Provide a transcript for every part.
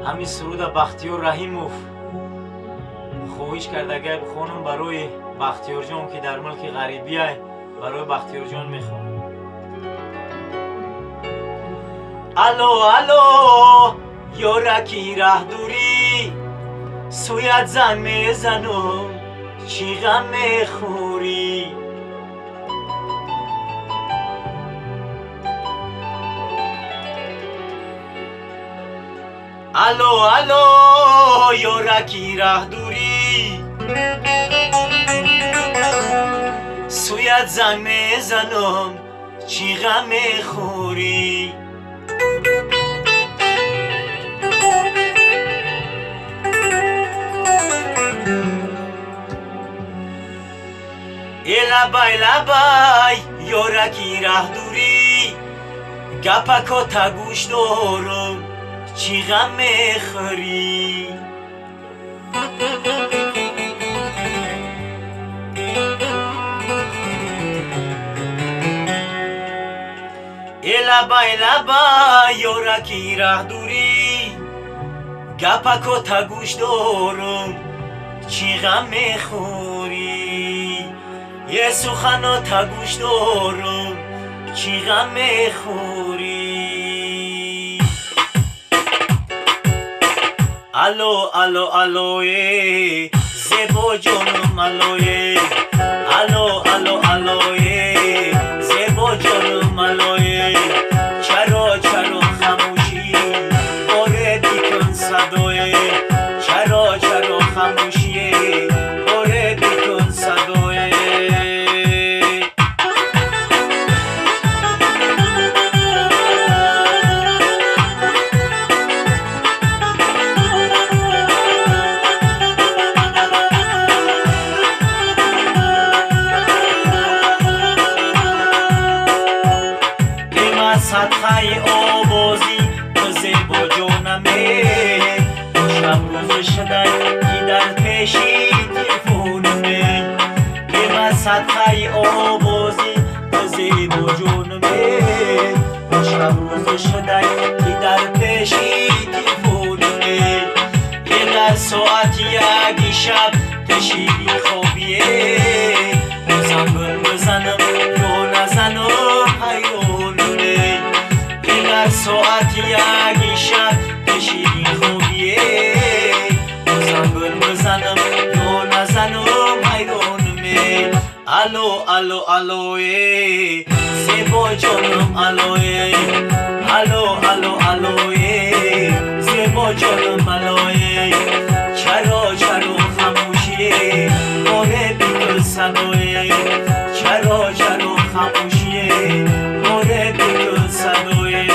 همین سرود بختیار رحیموف خواهش کرده اگر بخونم برای بختیار جان که در ملک غریبی ای برای بختیار جان میخونم. الو الو یارکی ره دوری سویت زن میزنم چی غم میخوری. الو الو یارکی ره دوری سویت زن میزنم چی غم میخوری. لبای لبای یارکی ره دوری گپکا تا گوش دارم چی غم میخوری. لبای لبای یارکی ره دوری گپکا تا گوش دارم چی غم میخوری. یه سخنا تا گوش دارم چی غم میخوری. الو الو الوی زیبا جانم الوی الو الو الوی زیبا جانم الوی چرا چرا خموشی باره بیکن صدای چرا چرا خموشی باره بیکن صدای. صدقه آوازی تو زیبا جانمه شب روز شده که در پیشی تلفونمه که من صدقه آوازی تو زیبا جانمه شب روز شده که در پیشی تلفونمه یه در ساعت یکی شب تشیری خوابیه زنگل بزنم یا نزنم حیرانمه در ساعت یکی شب تشیری خوبیه زنگل بزنم یا نزنم حیرانمه. الو الو الوی زیبا جانم الوی الو الو الوی زیبا جانم الوی چرا چرا خموشی باره بیکن صدای چرا چرا خموشی باره بیکن صدای.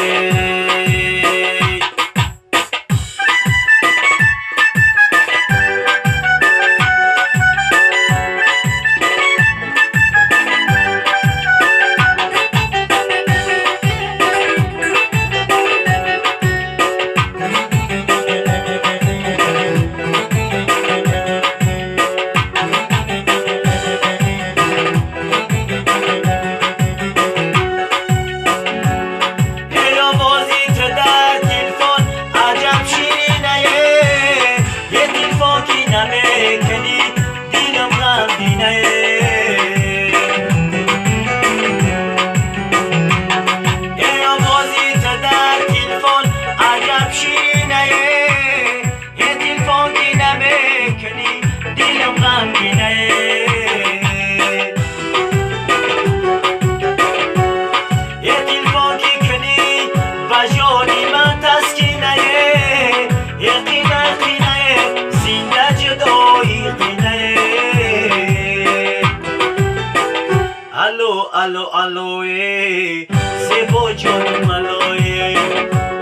الو الوی زیبا جانم الوی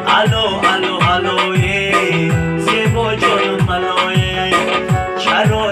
الو الو الوی زیبا جانم الوی چرا